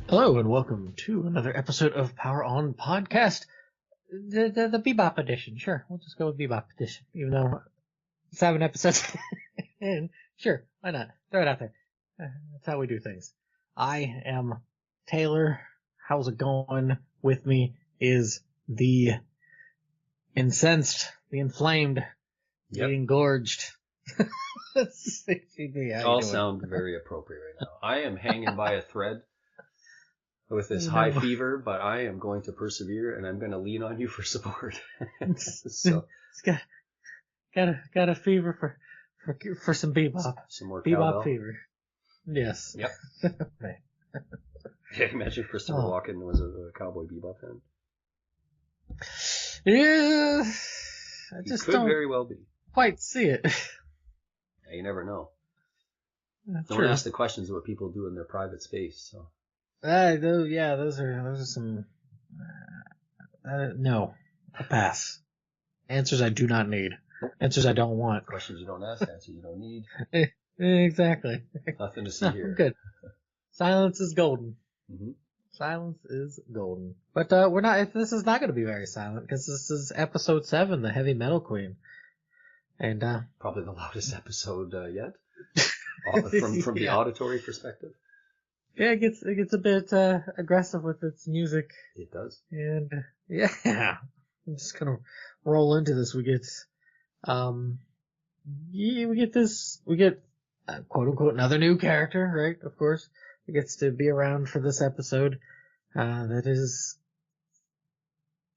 Hello and welcome to another episode of Power On Podcast, the Bebop edition. Sure, we'll just go with Bebop edition, even though 7 episodes. And sure, why not? Throw it out there. That's how we do things. I am Taylor. How's it going? With me is the incensed, the inflamed, the engorged. All sound very appropriate right now. I am hanging by a thread with this high fever, but I am going to persevere and I'm going to lean on you for support. So it's got a fever for some bebop. Some more bebop cowbell. fever. Yes. Yep. Yeah, imagine Christopher Walken was a Cowboy Bebop fan. Yeah, I just could don't very well be. quite see it. Yeah, you never know. That's Don't ask the questions of what people do in their private space. So. Those are some. No, a pass. Answers I do not need. Answers I don't want. Questions you don't ask, answers you don't need. Exactly. Nothing to see here. I'm good. Silence is golden. Mm-hmm. Silence is golden. But we're not. This is not going to be very silent because this is episode 7, the Heavy Metal Queen, and probably the loudest episode yet, from the auditory perspective. Yeah, it gets a bit aggressive with its music. It does. And yeah, I'm just gonna roll into this. We get quote unquote another new character, right? Of course, it gets to be around for this episode. That is,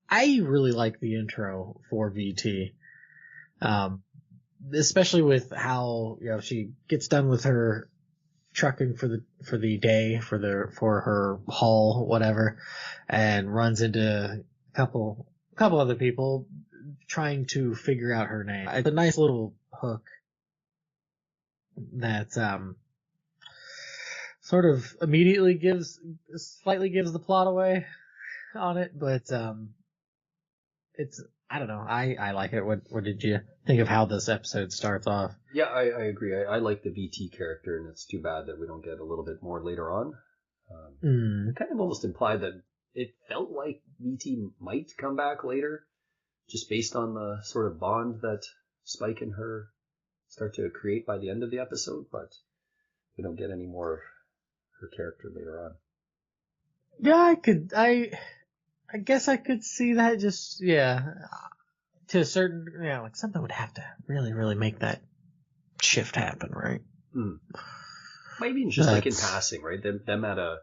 I really like the intro for VT. Especially with how, she gets done with her trucking for the day, for her haul, whatever, and runs into a couple other people trying to figure out her name. It's a nice little hook that sort of immediately slightly gives the plot away on it, but it's, I don't know, I like it. What did you think of how this episode starts off? Yeah, I agree. I like the VT character, and it's too bad that we don't get a little bit more later on. It kind of almost implied that it felt like VT might come back later, just based on the sort of bond that Spike and her start to create by the end of the episode, but we don't get any more of her character later on. Yeah, I guess I could see that, just, to a certain, like something would have to really, really make that shift happen, right? Maybe just like in passing, right? Them at a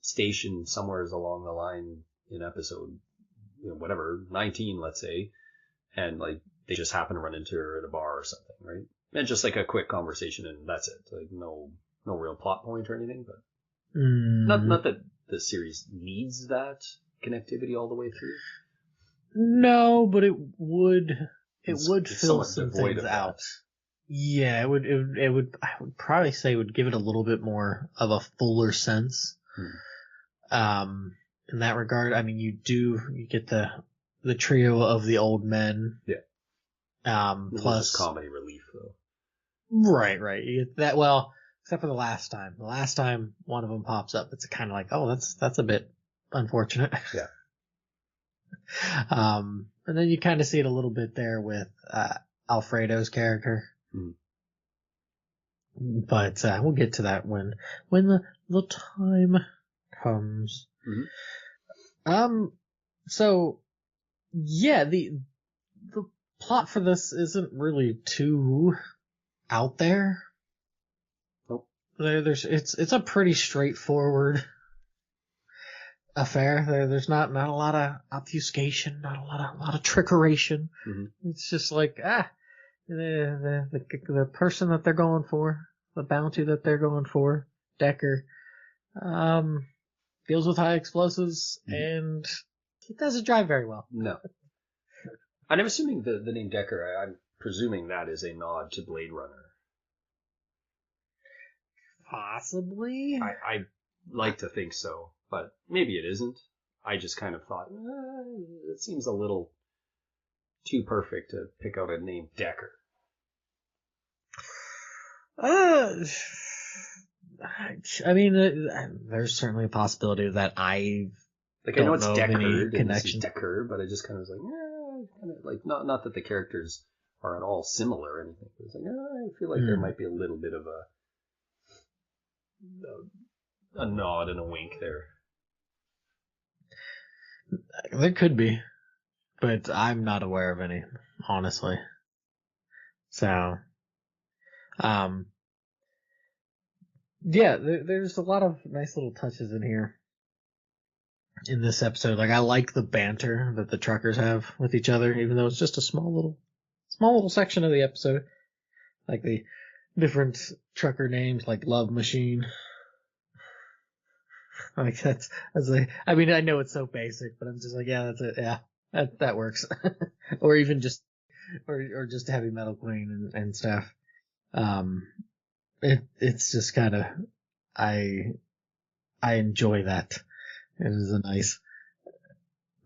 station somewhere along the line in episode, 19, let's say, and like they just happen to run into her at a bar or something, right? And just like a quick conversation, and that's it. Like no real plot point or anything, but not that the series needs that connectivity all the way through. No, but it would fill some things out. Yeah, it would. I would probably say it would give it a little bit more of a fuller sense. In that regard, I mean, you get the trio of the old men. Yeah. Plus comedy relief though. Right. You get that. Well, except for the last time. The last time one of them pops up, it's kind of like, oh, that's a bit unfortunate. Yeah. And then you kind of see it a little bit there with Alfredo's character. But we'll get to that when the time comes. So yeah, the plot for this isn't really too out there. Nope. It's a pretty straightforward affair. There's not a lot of obfuscation, not a lot of trickeration. It's just like the person that they're going for, the bounty that they're going for, Decker, deals with high explosives, and he doesn't drive very well. No. And I'm assuming the name Decker, I'm presuming that is a nod to Blade Runner. Possibly. I like to think so, but maybe it isn't. I just kind of thought, it seems a little too perfect to pick out a name Decker. I mean, there's certainly a possibility that I Like, I know don't it's know of any Deckard and this is connection. Deckard, but I just kind of was like, kind of like, not that the characters are at all similar or anything. But it's like, I feel like there might be a little bit of a nod and a wink there. There could be, but I'm not aware of any, honestly. So, yeah, there's a lot of nice little touches in here in this episode. Like, I like the banter that the truckers have with each other, even though it's just a small little section of the episode. Like the different trucker names, like Love Machine. Like that's like, I mean, I know it's so basic, but I'm just like, yeah, that's it. Yeah, that works. Or even just, or just Heavy Metal Queen and stuff. It's just kind of, I enjoy that. It is a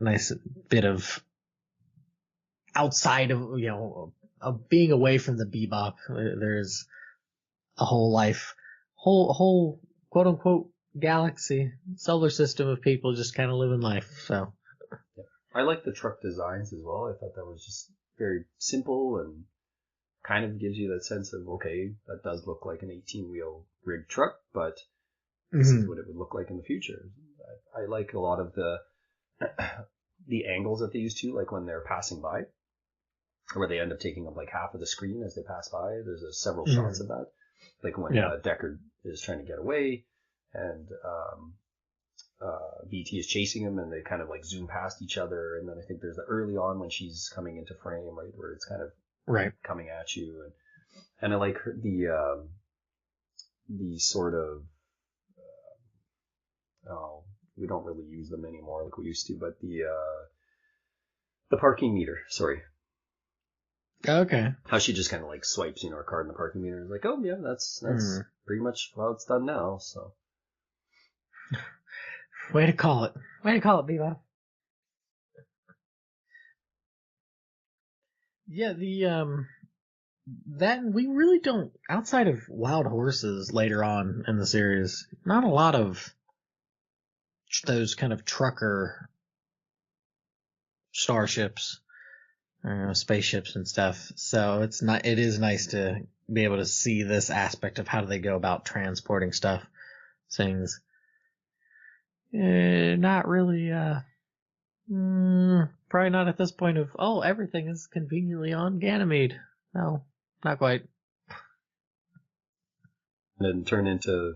nice bit of outside of, of being away from the bebop. There's a whole quote unquote galaxy, solar system of people just kind of living life. So yeah. I like the truck designs as well. I thought that was just very simple and kind of gives you that sense of, okay, that does look like an 18-wheel rigged truck, but this is what it would look like in the future. I like a lot of the angles that they use too, like when they're passing by, where they end up taking up like half of the screen as they pass by. There's several shots of that, like when Deckard is trying to get away and BT is chasing him, and they kind of like zoom past each other. And then I think there's early on when she's coming into frame, right, where it's kind of coming at you, and I like the sort of we don't really use them anymore like we used to, but the parking meter, sorry. Okay. How she just kind of like swipes, her card in the parking meter. It's like, oh yeah, that's pretty much how it's done now. So, way to call it, Bebop. Yeah, that we really don't, outside of Wild Horses later on in the series, not a lot of those kind of trucker starships, spaceships and stuff. So it is nice to be able to see this aspect of how do they go about transporting stuff, things. Not really, probably not at this point of, everything is conveniently on Ganymede. No, not quite. And then turn into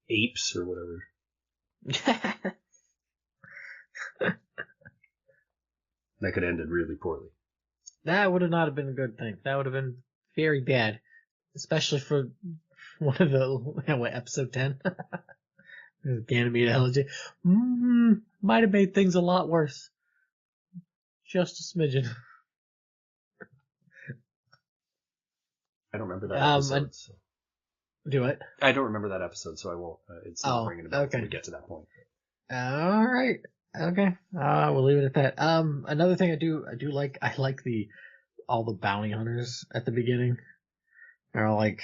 apes or whatever. That could have ended really poorly. That would have not have been a good thing. That would have been very bad. Especially for one of the, episode 10? Ganymede elegy. Might have made things a lot worse. Just a smidgen. I don't remember that episode. So. Do it? I don't remember that episode, so I won't. It's not bringing it up until we get to that point. All right. Okay. We'll leave it at that. Another thing I do like, I like all the bounty hunters at the beginning. Or like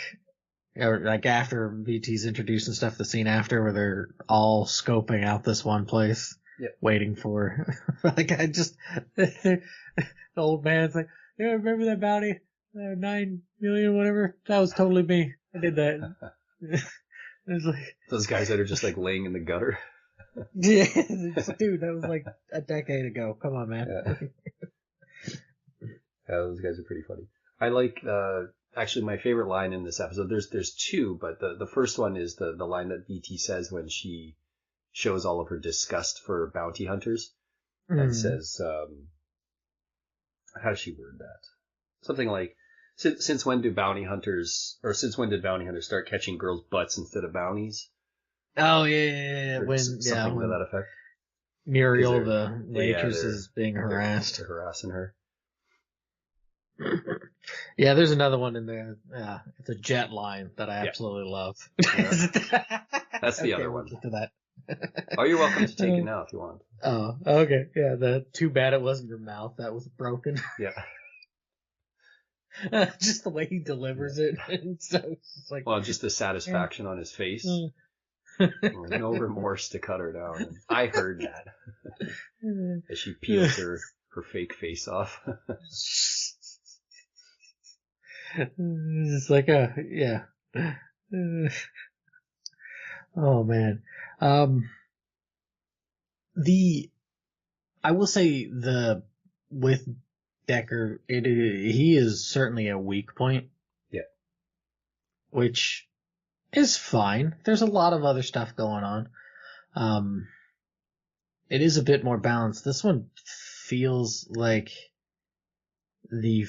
after VT's introduced and stuff, the scene after where they're all scoping out this one place, waiting for, like, the old man's like, yeah, remember that bounty? 9 million, whatever? That was totally me. I did that. It's like, those guys that are just like laying in the gutter. Yeah, dude, that was like a decade ago. Come on, man. Yeah, those guys are pretty funny. I like, actually my favorite line in this episode, there's two, but the first one is the line that VT says when she shows all of her disgust for bounty hunters and says, how does she word that? Something like, since when did bounty hunters start catching girls' butts instead of bounties? Oh, yeah. Or something to that effect. Muriel, the waitress, is being harassed. They're harassing her. Yeah, there's another one in there. Yeah, it's a jet line that I absolutely love. Yeah. That's the other one. We'll get to that. Oh, you're welcome to take it now if you want. Oh, okay. Yeah, too bad it wasn't your mouth that was broken. Yeah. Just the way he delivers it. And so it's just like, well, just the satisfaction on his face. No remorse to cut her down. And I heard that as she peels her fake face off. It's like yeah. Oh man. I will say with Decker, he is certainly a weak point. Yeah. Which is fine. There's a lot of other stuff going on. It is a bit more balanced. This one feels like the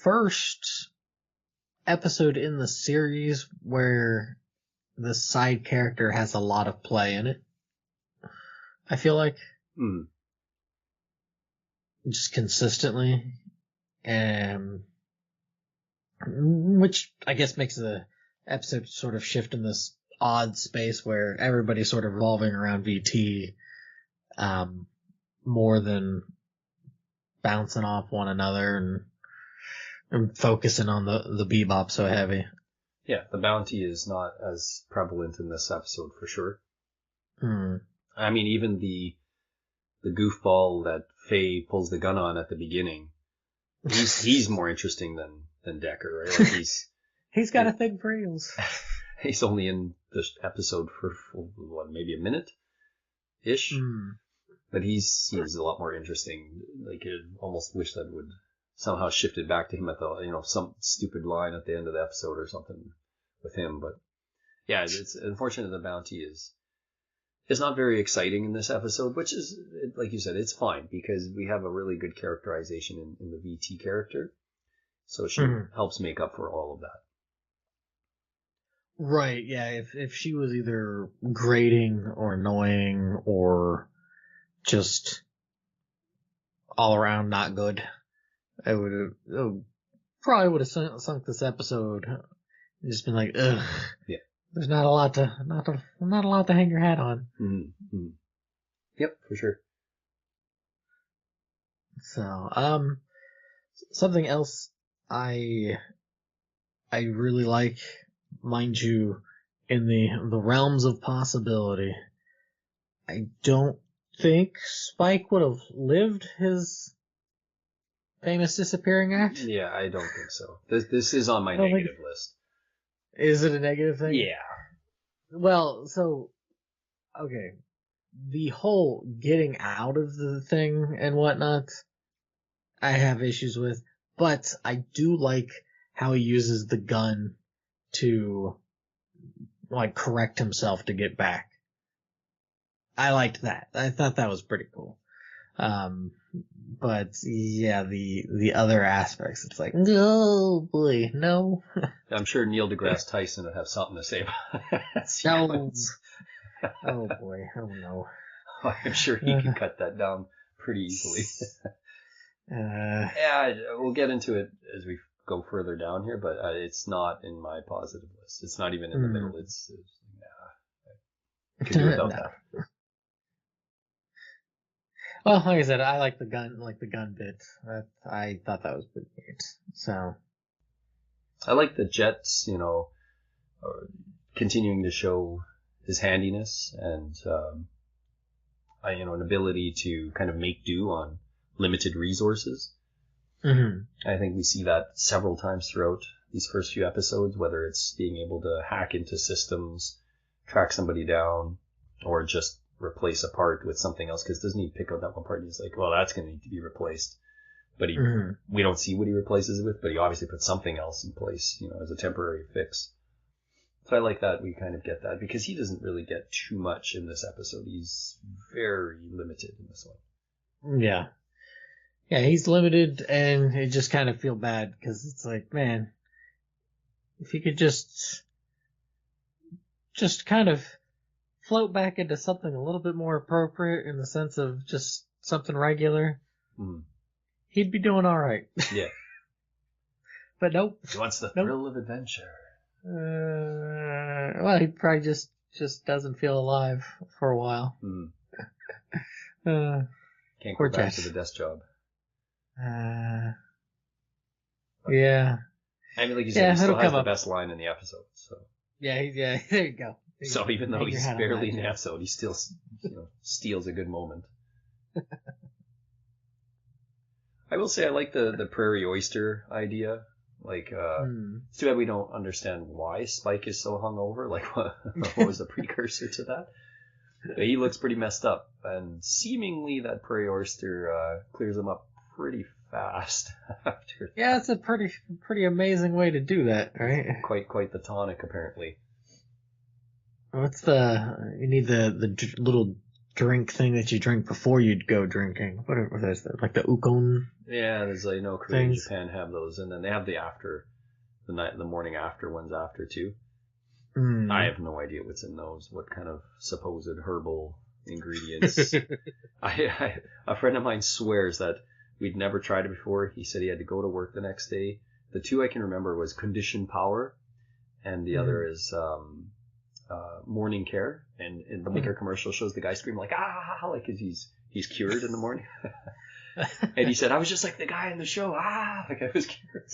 first episode in the series where the side character has a lot of play in it. I feel like. Just consistently. Which I guess makes the episode sort of shift in this odd space where everybody's sort of revolving around VT, more than bouncing off one another and focusing on the Bebop so heavy. Yeah, the bounty is not as prevalent in this episode for sure. I mean, even the goofball that Faye pulls the gun on at the beginning, he's more interesting than Decker, right? Like he's got a thing for eels. He's only in this episode for what, maybe a minute ish, but he seems a lot more interesting. Like, I almost wish that would somehow shift it back to him at the some stupid line at the end of the episode or something with him. But yeah, it's unfortunate the bounty is not very exciting in this episode, which is, like you said, it's fine because we have a really good characterization in the VT character. So she helps make up for all of that. Right, yeah. If she was either grating or annoying or just all around not good, it probably would have sunk this episode and just been like, ugh. Yeah. There's not a lot to hang your hat on. Mm-hmm. Yep, for sure. So, something else I really like, mind you, in the realms of possibility. I don't think Spike would have lived his famous disappearing act. Yeah, I don't think so. This is on my negative list. Is it a negative thing? Yeah. Well, so, okay. The whole getting out of the thing and whatnot, I have issues with. But I do like how he uses the gun to, like, correct himself to get back. I liked that. I thought that was pretty cool. But yeah, the other aspects, it's like, oh boy, no. I'm sure Neil deGrasse Tyson would have something to say about that. No. Oh boy, oh no. I'm sure he could cut that down pretty easily. Yeah, we'll get into it as we go further down here, but it's not in my positive list. It's not even in the middle. It's I could do without that. Well, like I said, I like the gun bit. I thought that was pretty neat. So, I like the jets, continuing to show his handiness and, an ability to kind of make do on limited resources. I think we see that several times throughout these first few episodes, whether it's being able to hack into systems, track somebody down, or just replace a part with something else, because doesn't he pick out that one part and he's like, well, that's going to need to be replaced, but we don't see what he replaces it with, but he obviously put something else in place, as a temporary fix. So I like that we kind of get that, because he doesn't really get too much in this episode. He's very limited in this one. Yeah, he's limited, and I just kind of feel bad because it's like, man, if you could just kind of float back into something a little bit more appropriate in the sense of just something regular, he'd be doing all right. Yeah. But nope. He wants the thrill of adventure. Well, he probably just doesn't feel alive for a while. Can't go back to the desk job. Yeah. I mean, like you said, he still it'll has come the up. best line in the episode. So Yeah, there you go. so even though Hang your he's hat on barely that, in the Jim. episode, he still steals a good moment. I will say I like the prairie oyster idea. Like, it's too bad we don't understand why Spike is so hungover. Like, what was the precursor to that? But he looks pretty messed up, and seemingly that prairie oyster clears him up pretty fast after that. Yeah, it's a pretty amazing way to do that, right? Quite the tonic, apparently. What's you need the little drink thing that you drink before you'd go drinking. What is that? Like the ukon? Yeah, there's Korea and Japan have those, and then they have the morning after ones after too. I have no idea what's in those. What kind of supposed herbal ingredients? A friend of mine swears that we'd never tried it before. He said he had to go to work the next day. The two I can remember was Condition Power, and the other is Morning Care. And the Maker commercial shows the guy scream like like he's cured in the morning. And he said, I was just like the guy in the show, like I was cured.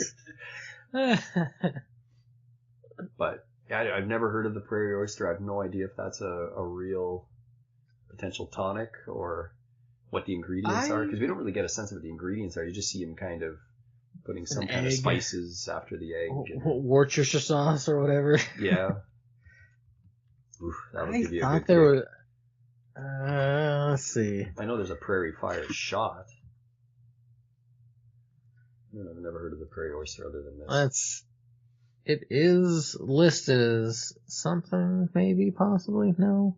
But yeah, I've never heard of the prairie oyster. I have no idea if that's a real potential tonic or what the ingredients are, because we don't really get a sense of what the ingredients are. You just see him kind of putting some kind of spices after the egg. Worcestershire sauce or whatever. Yeah. Oof, that'll give you a good there were. Let's see. I know there's a prairie fire shot. I've never heard of the prairie oyster other than this. It is listed as something, maybe, possibly, no?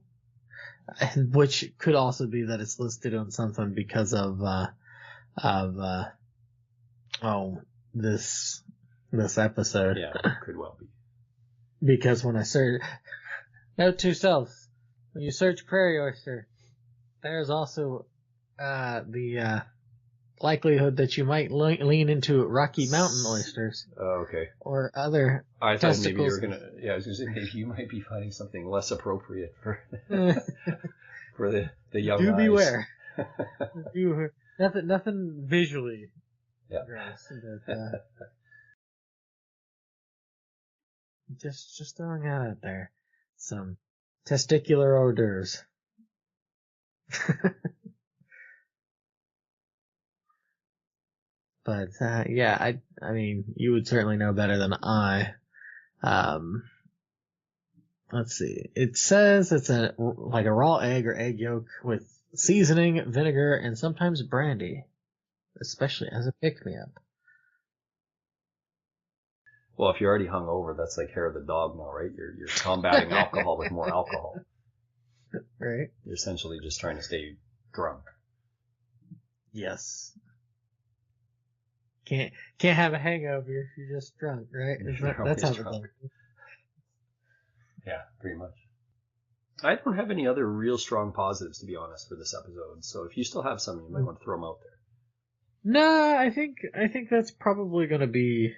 Which could also be that it's listed on something because of this episode. Yeah, could well be. Because when I search, note to self, when you search prairie oyster, there's also the likelihood that you might lean into Rocky Mountain oysters. Oh, okay. Or other I thought maybe you were testicles. I was gonna say maybe you might be finding something less appropriate for for the young Do eyes. beware. Nothing visually gross. But, just throwing it out there. Some testicular hors d'oeuvres. But yeah, I mean, you would certainly know better than I. Let's see. It says it's like a raw egg or egg yolk with seasoning, vinegar, and sometimes brandy, especially as a pick-me-up. Well, if you're already hungover, that's like hair of the dog now, right? You're combating alcohol with more alcohol. Right. You're essentially just trying to stay drunk. Yes. Can't have a hangover if you're just drunk, right? That's how drunk. Yeah, pretty much. I don't have any other real strong positives, to be honest, for this episode. So if you still have some, you might want to throw them out there. No, I think that's probably going to be,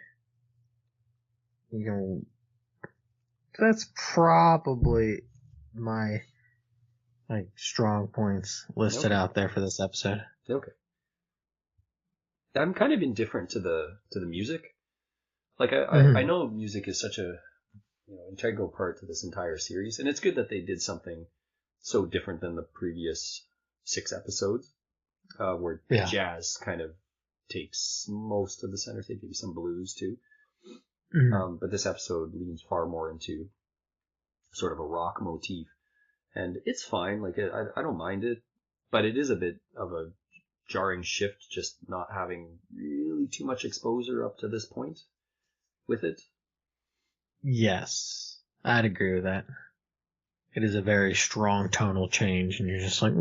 that's probably my strong points listed out there for this episode. Okay. I'm kind of indifferent to the music. Like I know music is such a integral part to this entire series, and it's good that they did something so different than the previous 6 episodes, where jazz kind of takes most of the center stage, maybe some blues too. But this episode leans far more into sort of a rock motif, and it's fine. Like I don't mind it, but it is a bit of a jarring shift, just not having really too much exposure up to this point with it. Yes, I'd agree with that. It is a very strong tonal change, and you're just like,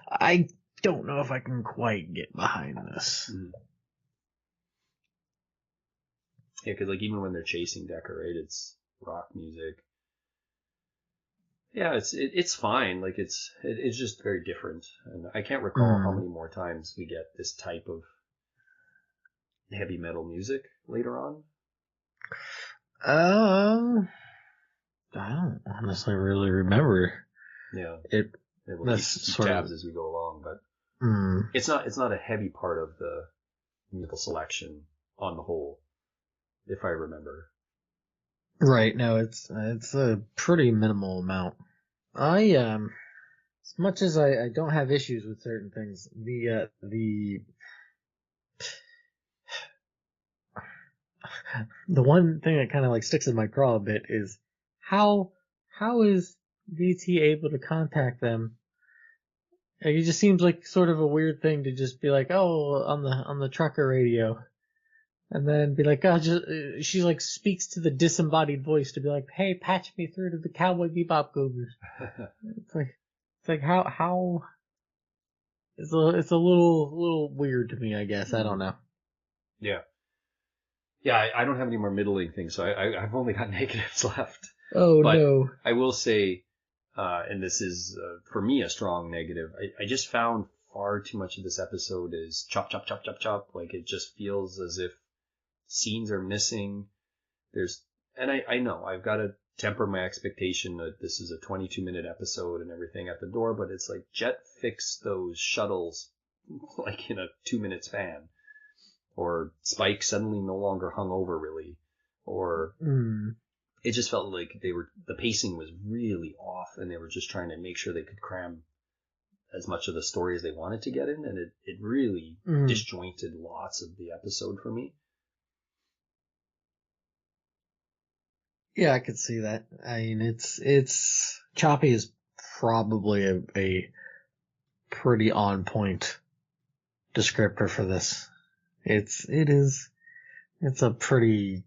I don't know if I can quite get behind this. Yeah, because like even when they're chasing Decker, right, it's rock music. Yeah, it's fine. Like it's just very different, and I can't recall how many more times we get this type of heavy metal music later on. I don't honestly really remember. Yeah, it. We'll keep tabs as we go along, but It's not a heavy part of the musical selection on the whole, if I remember. Right. No, it's a pretty minimal amount. As much as I don't have issues with certain things, the one thing that kind of like sticks in my craw a bit is how is VT able to contact them? Like, it just seems like sort of a weird thing to just be like, oh, on the trucker radio, and then be like, oh, just she like speaks to the disembodied voice to be like, hey, patch me through to the Cowboy Bebop Goobers. It's like how it's a little weird to me, I guess. I don't know. Yeah. Yeah, I don't have any more middling things, so I've only got negatives left. Oh, but no. I will say, and this is, for me, a strong negative, I just found far too much of this episode is chop, chop, chop, chop, chop. Like, it just feels as if scenes are missing. And I know, I've got to temper my expectation that this is a 22-minute episode and everything at the door, but it's like Jet fixed those shuttles like in a 2-minute span. Or Spike suddenly no longer hung over really, or it just felt like the pacing was really off, and they were just trying to make sure they could cram as much of the story as they wanted to get in, and it really disjointed lots of the episode for me. Yeah, I could see that. I mean, it's choppy is probably a pretty on point descriptor for this. It's a pretty,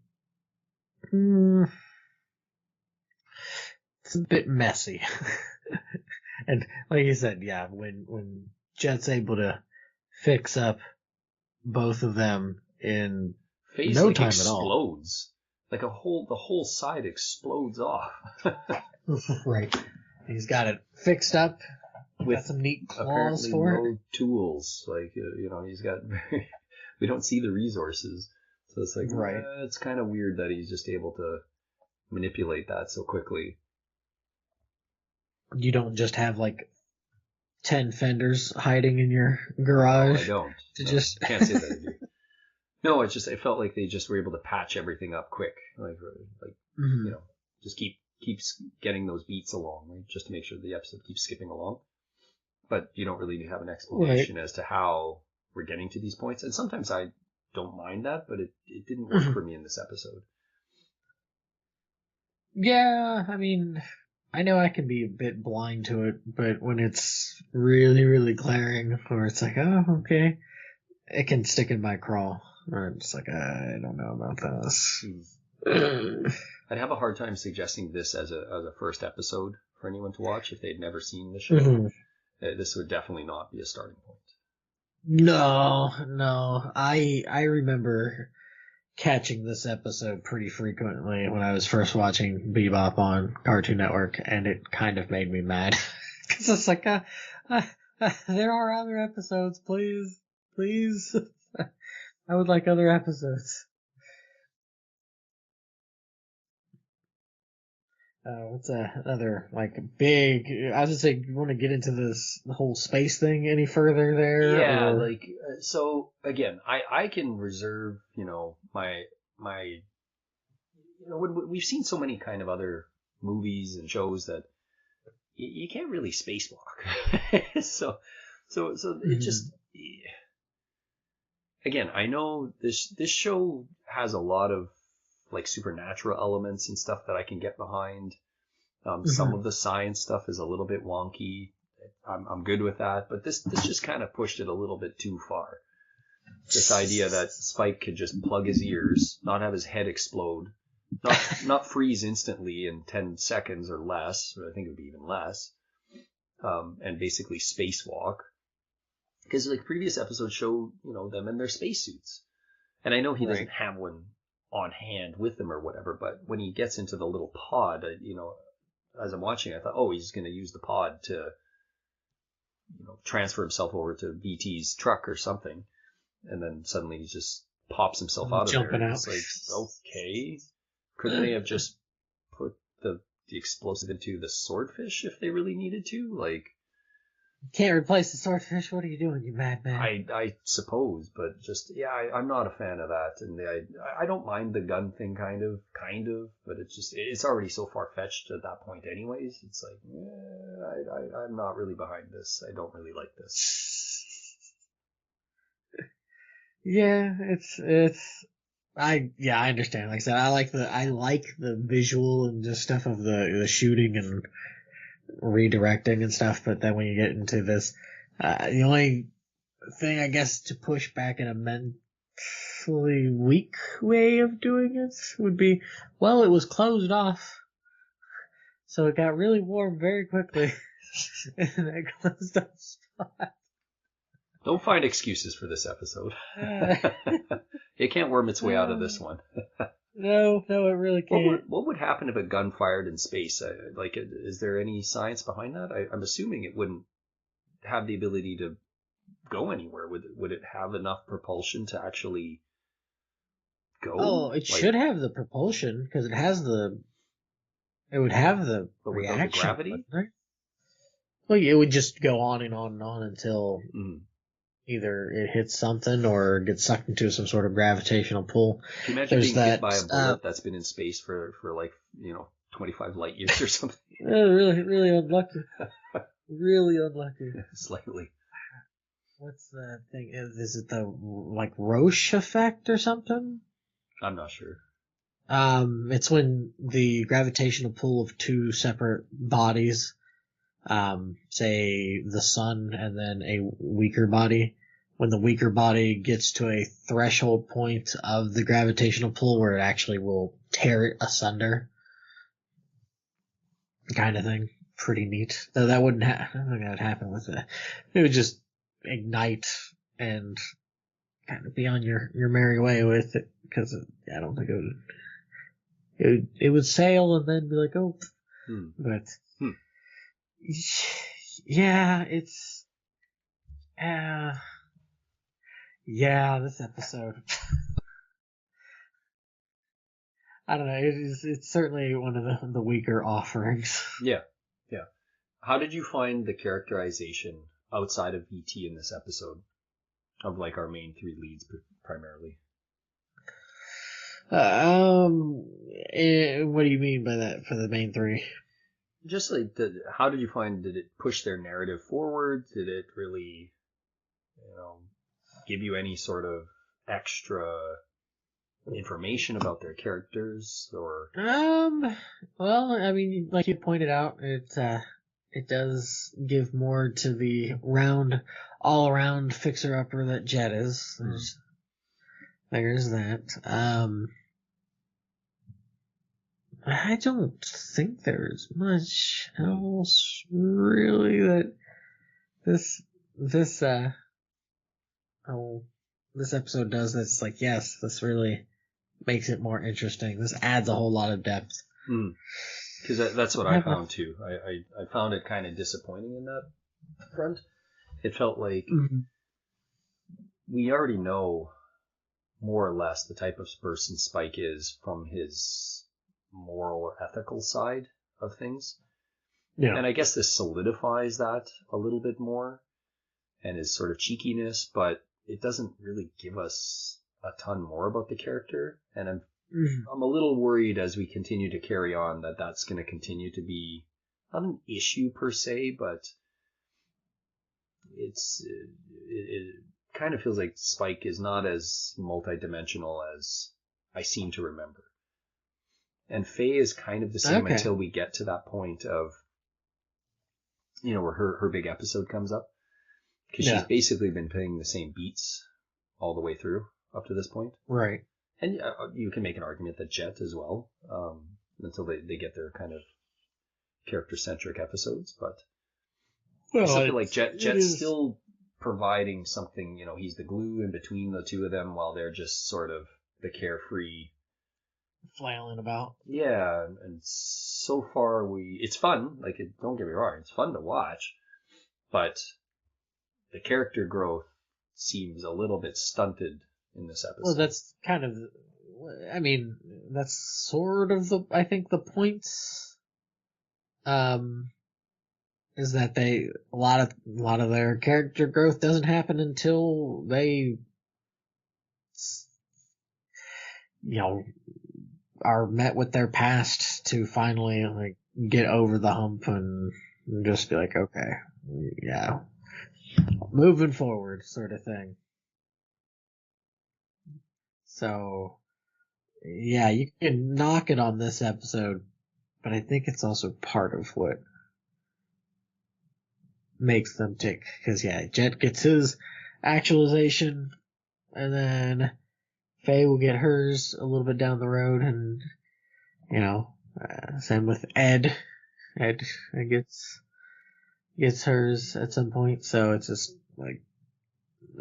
it's a bit messy. And like you said, yeah, when Jet's able to fix up both of them in Phase no like time explodes. Like the whole side explodes off. Right. He's got it fixed up. With some neat claws for no tools. Like, he's got we don't see the resources. So it's like, right. It's kind of weird that he's just able to manipulate that so quickly. You don't just have like 10 fenders hiding in your garage. No, I don't. Just can't say that I do. No, it felt like they just were able to patch everything up quick. Like just keeps getting those beats along, right? Just to make sure the episode keeps skipping along. But you don't really have an explanation as to how we're getting to these points. And sometimes I don't mind that, but it didn't work for me in this episode. Yeah, I mean, I know I can be a bit blind to it, but when it's really, really glaring, or it's like, oh, okay, it can stick in my craw. Or it's like, I don't know about this. I'd have a hard time suggesting this as a first episode for anyone to watch if they'd never seen the show. This would definitely not be a starting point. No. I remember catching this episode pretty frequently when I was first watching Bebop on Cartoon Network, and it kind of made me mad. Because it's like, there are other episodes, please. I would like other episodes. What's another like big? I was just say, you want to get into the whole space thing any further there? Yeah, or? So again, I can reserve my we've seen so many kind of other movies and shows that you can't really spacewalk. so it just again, I know this show has a lot of like supernatural elements and stuff that I can get behind. Some of the science stuff is a little bit wonky. I'm good with that, but this just kind of pushed it a little bit too far. This idea that Spike could just plug his ears, not have his head explode, not freeze instantly in 10 seconds or less, or I think it would be even less, and basically spacewalk. Because like previous episodes show, them in their spacesuits. And I know he doesn't have one on hand with him or whatever, but when he gets into the little pod, as I'm watching, I thought, oh, he's going to use the pod to, transfer himself over to VT's truck or something. And then suddenly he just pops himself out of there. Out. It's like, okay, couldn't they have just put the explosive into the swordfish if they really needed to? Like, Can't replace the swordfish. What are you doing, you madman? I suppose, but just yeah, I'm not a fan of that, and I don't mind the gun thing kind of, but it's already so far fetched at that point, anyways. It's like I'm not really behind this. I don't really like this. Yeah, I understand. Like I said, I like the visual and just stuff of the shooting and redirecting and stuff, but then when you get into this, the only thing I guess to push back in a mentally weak way of doing it would be, well, it was closed off, so it got really warm very quickly, and that closed off spot. Don't find excuses for this episode. It can't worm its way out of this one. No, it really can't. What would happen if a gun fired in space? Is there any science behind that? I'm assuming it wouldn't have the ability to go anywhere. Would it have enough propulsion to actually go? Oh, it should have the propulsion because it would have the but reaction. Without the gravity? Well, it would just go on and on and on until either it hits something or gets sucked into some sort of gravitational pull. Can you imagine being hit by a bullet that's been in space for like 25 light years or something? Really unlucky. Really unlucky. Slightly. What's the thing? Is it the Roche effect or something? I'm not sure. It's when the gravitational pull of two separate bodies, say the sun and then a weaker body, when the weaker body gets to a threshold point of the gravitational pull where it actually will tear it asunder, kind of thing. Pretty neat. Though that wouldn't I don't think that would happen with it. It would just ignite and kind of be on your merry way with it, because I don't think it would sail and then be like, oh, but yeah, it's this episode. I don't know. It's certainly one of the weaker offerings. Yeah. How did you find the characterization outside of ET in this episode of our main three leads primarily? What do you mean by that for the main three? Just how did you find, did it push their narrative forward? Did it really, give you any sort of extra information about their characters or? Well, I mean, like you pointed out, it does give more to the all around fixer-upper that Jet is. There's that. I don't think there's much else really that this episode does that's like, yes, this really makes it more interesting. This adds a whole lot of depth. Because that's what I found too. I found it kind of disappointing in that front. It felt like we already know more or less the type of person Spike is from his moral or ethical side of things. Yeah. And I guess this solidifies that a little bit more and his sort of cheekiness, but it doesn't really give us a ton more about the character. And I'm a little worried as we continue to carry on that that's going to continue to be not an issue per se, but it kind of feels like Spike is not as multidimensional as I seem to remember. And Faye is kind of the same until we get to that point of, where her big episode comes up. Because she's basically been playing the same beats all the way through up to this point. Right. And you can make an argument that Jet as well, until they get their kind of character-centric episodes. But I still feel like Jet's still providing something, he's the glue in between the two of them while they're just sort of the carefree... flailing about. Yeah, and so far it's fun. Don't get me wrong, it's fun to watch. But the character growth seems a little bit stunted in this episode. Well, that's kind of, that's sort of I think the point. is that a lot of their character growth doesn't happen until they, are met with their past to finally like get over the hump and just be like, okay, yeah, moving forward, sort of thing. So, yeah, you can knock it on this episode, but I think it's also part of what makes them tick. Because, yeah, Jet gets his actualization, and then Faye will get hers a little bit down the road, and, same with Ed. Ed gets hers at some point, so it's just like,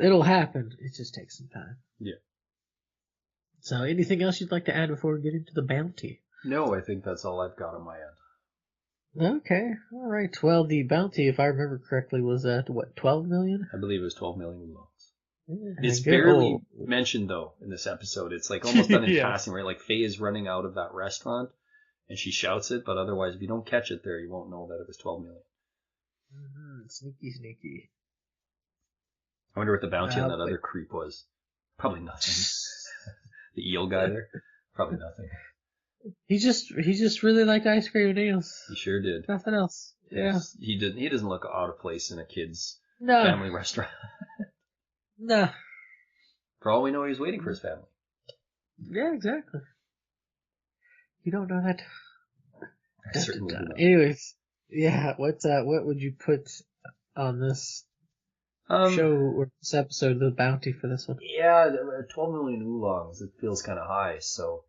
it'll happen. It just takes some time. Yeah. So, anything else you'd like to add before we get into the bounty? No, I think that's all I've got on my end. Okay, all right. Well, the bounty, if I remember correctly, was at what, 12 million? I believe it was 12 million loans. Yeah, it's barely mentioned though in this episode. It's like almost done in passing, right? Like Faye is running out of that restaurant, and she shouts it, but otherwise, if you don't catch it there, you won't know that it was 12 million. Mm-hmm. Sneaky. I wonder what the bounty on that other creep was. Probably nothing. The eel guy there? Probably nothing. He just really liked ice cream and eels. He sure did. Nothing else. Yes. Yeah. He doesn't look out of place in a kid's No. family restaurant. No. For all we know, he was waiting for his family. Yeah, exactly. You don't know that. I certainly do not. Anyways, yeah, what would you put on this show or this episode, the bounty for this one? Yeah, 12 million oolongs. It feels kind of high, so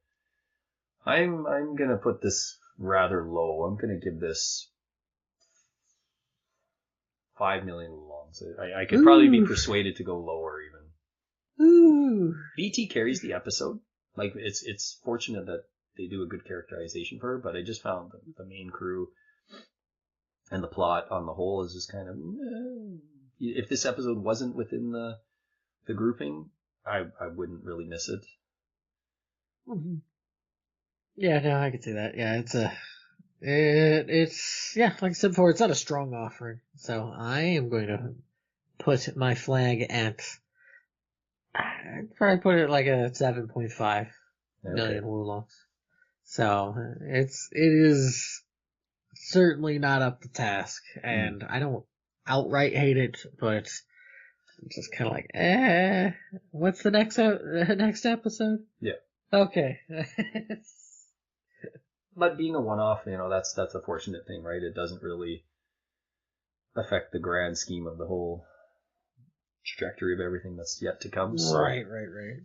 I'm gonna put this rather low. I'm gonna give this 5 million oolongs. I could probably be persuaded to go lower even. Ooh. BT carries the episode. Like it's fortunate that they do a good characterization for her, but I just found the main crew and the plot on the whole is just kind of. If this episode wasn't within the grouping, I wouldn't really miss it. Mm-hmm. Yeah, no, I can see that. Yeah, it's like I said before, it's not a strong offering. So I am going to put my flag at, I'd probably put it like a 7.5 million oolongs. So it is certainly not up to task, and I don't outright hate it, but I'm just kind of like, what's the next episode? Yeah. Okay. But being a one-off, that's a fortunate thing, right? It doesn't really affect the grand scheme of the whole trajectory of everything that's yet to come. So, right.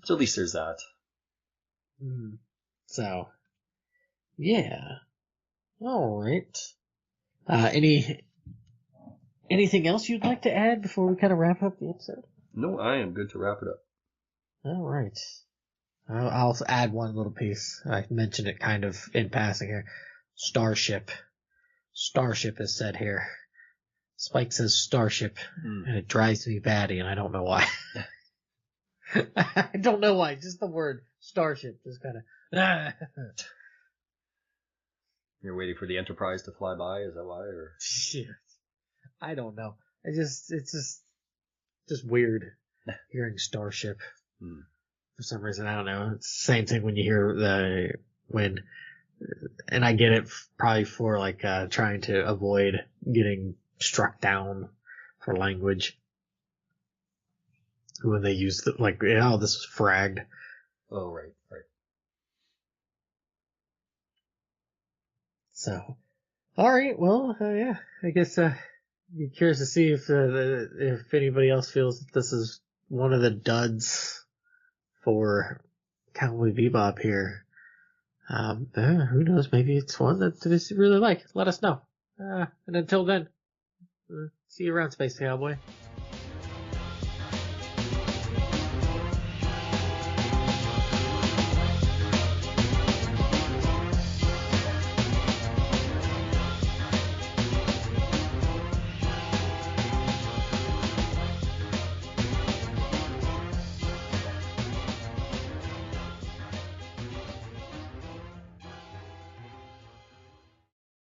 So at least there's that. So, yeah. All right. Anything else you'd like to add before we kind of wrap up the episode? No, I am good to wrap it up. All right. I'll add one little piece. I mentioned it kind of in passing here. Starship. Starship is said here. Spike says starship, and it drives me batty, and I don't know why. I don't know why. Just the word starship just kind of. You're waiting for the Enterprise to fly by? Is that why? Or shit, I don't know. It's just weird hearing starship. For some reason, I don't know. It's the same thing when you hear and I get it probably for like trying to avoid getting struck down for language. When they use this is fragged. Oh, right. So, all right. Well, yeah. I guess be curious to see if anybody else feels that this is one of the duds for Cowboy Bebop here. Who knows? Maybe it's one that they really like. Let us know. And until then, see you around, Space Cowboy.